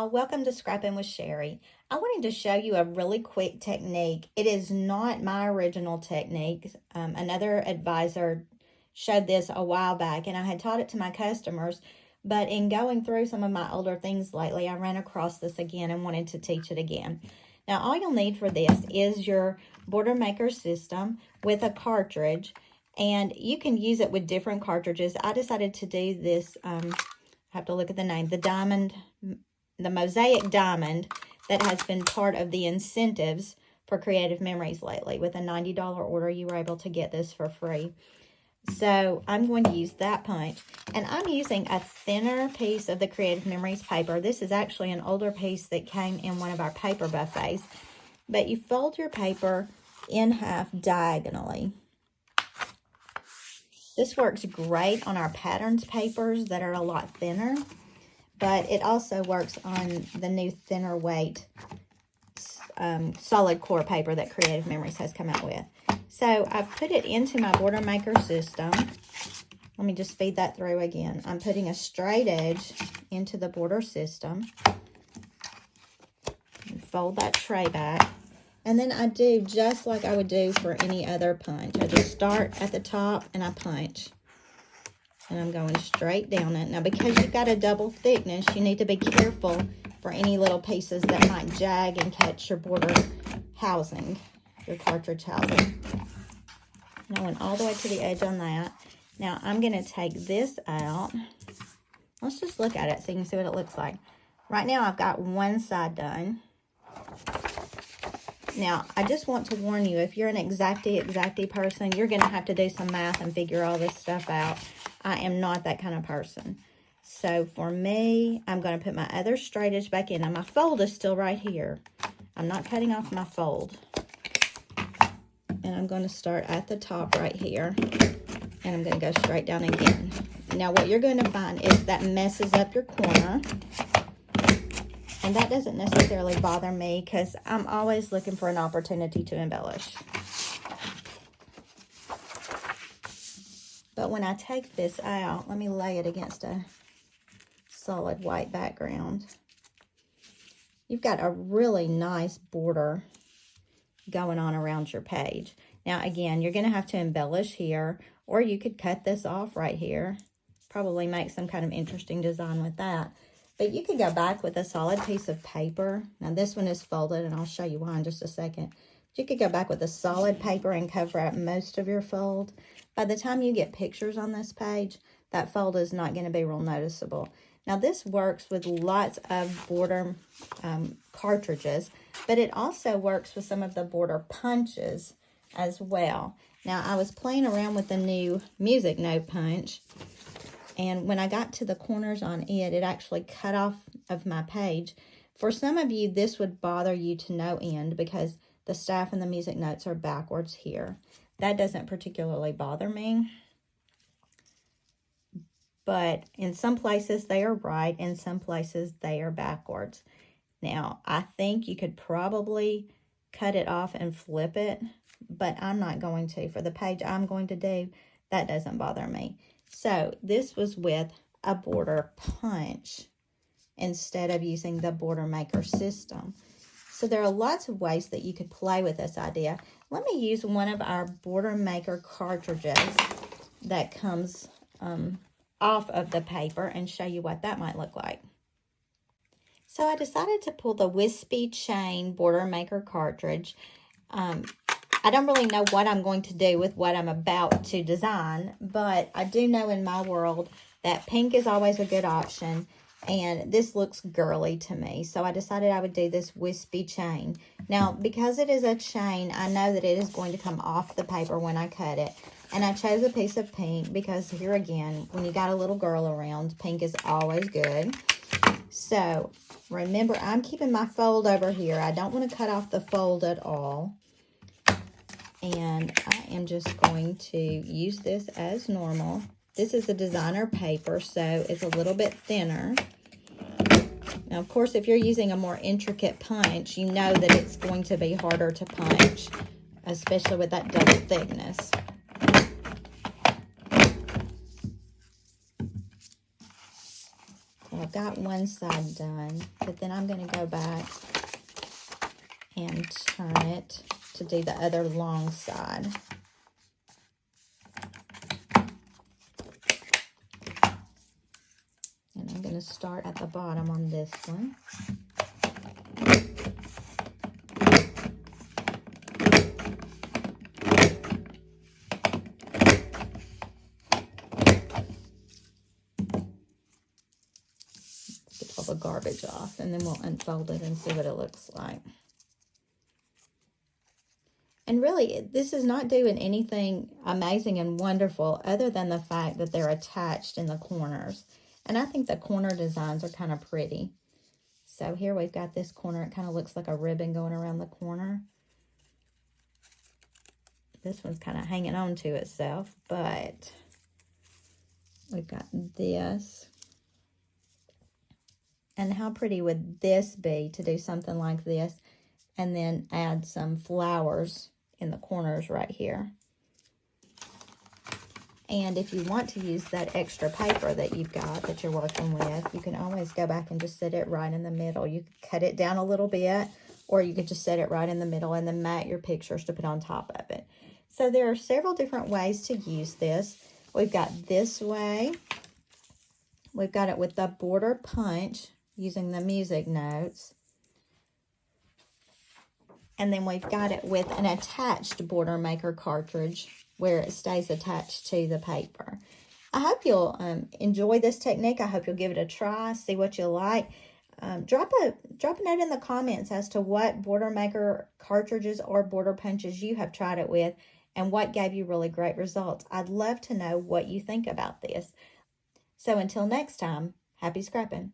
welcome to Scrappin with Sheri. I wanted to show you a really quick technique. It is not my original technique. Another advisor showed this a while back and I had taught it to my customers, but in going through some of my older things lately, I ran across this again and wanted to teach it again. Now, all you'll need for this is your border maker system with a cartridge, and you can use it with different cartridges. I decided to do this, I have to look at the name, the Mosaic Diamond, that has been part of the incentives for Creative Memories lately. With a $90 order, you were able to get this for free. So I'm going to use that punch. And I'm using a thinner piece of the Creative Memories paper. This is actually an older piece that came in one of our paper buffets. But you fold your paper in half diagonally. This works great on our patterns papers that are a lot thinner, but it also works on the new thinner weight solid core paper that Creative Memories has come out with. So I've put it into my border maker system. Let me just feed that through again. I'm putting a straight edge into the border system. And fold that tray back. And then I do just like I would do for any other punch. I just start at the top and I punch. And I'm going straight down it. Now, because you've got a double thickness, you need to be careful for any little pieces that might jag and catch your border housing, your cartridge housing. And I went all the way to the edge on that. Now, I'm going to take this out. Let's just look at it so you can see what it looks like. Right now, I've got one side done. Now, I just want to warn you, if you're an exacty person, you're going to have to do some math and figure all this stuff out. I am not that kind of person. So for me, I'm going to put my other straight edge back in. Now, my fold is still right here. I'm not cutting off my fold. And I'm going to start at the top right here. And I'm going to go straight down again. Now, what you're going to find is that messes up your corner. And that doesn't necessarily bother me because I'm always looking for an opportunity to embellish. But when I take this out, let me lay it against a solid white background. You've got a really nice border going on around your page. Now, again, you're going to have to embellish here, or you could cut this off right here. Probably make some kind of interesting design with that. But you could go back with a solid piece of paper. Now, this one is folded, and I'll show you why in just a second. But you could go back with a solid paper and cover up most of your fold. By the time you get pictures on this page, that fold is not going to be real noticeable. Now, this works with lots of border cartridges, but it also works with some of the border punches as well. Now, I was playing around with the new music note punch, and when I got to the corners on it, it actually cut off of my page. For some of you, this would bother you to no end because the staff and the music notes are backwards here. That doesn't particularly bother me. But in some places, they are right. In some places, they are backwards. Now, I think you could probably cut it off and flip it, but I'm not going to. For the page I'm going to do, that doesn't bother me. So this was with a border punch instead of using the border maker system. So there are lots of ways that you could play with this idea. Let me use one of our border maker cartridges that comes off of the paper and show you what that might look like. So I decided to pull the Wispy Chain border maker cartridge. I don't really know what I'm going to do with what I'm about to design, but I do know in my world that pink is always a good option, and this looks girly to me. So I decided I would do this Wispy Chain. Now, because it is a chain, I know that it is going to come off the paper when I cut it. And I chose a piece of pink because here again, when you got a little girl around, pink is always good. So remember, I'm keeping my fold over here. I don't want to cut off the fold at all. And I am just going to use this as normal. This is a designer paper, so it's a little bit thinner. Now, of course, if you're using a more intricate punch, you know that it's going to be harder to punch, especially with that double thickness. I've got one side done, but then I'm going to go back and turn it to do the other long side. And I'm going to start at the bottom on this one. Get all the garbage off, and then we'll unfold it and see what it looks like. And really, this is not doing anything amazing and wonderful other than the fact that they're attached in the corners. And I think the corner designs are kind of pretty. So here we've got this corner. It kind of looks like a ribbon going around the corner. This one's kind of hanging on to itself, but we've got this. And how pretty would this be to do something like this and then add some flowers in the corners right here. And if you want to use that extra paper that you've got that you're working with, you can always go back and just set it right in the middle. You could cut it down a little bit, or you could just set it right in the middle and then mat your pictures to put on top of it. So there are several different ways to use this. We've got this way. We've got it with the border punch using the music notes. And then we've got it with an attached border maker cartridge where it stays attached to the paper. I hope you'll enjoy this technique. I hope you'll give it a try, see what you like. Drop a note in the comments as to what border maker cartridges or border punches you have tried it with and what gave you really great results. I'd love to know what you think about this. So until next time, happy scrapping.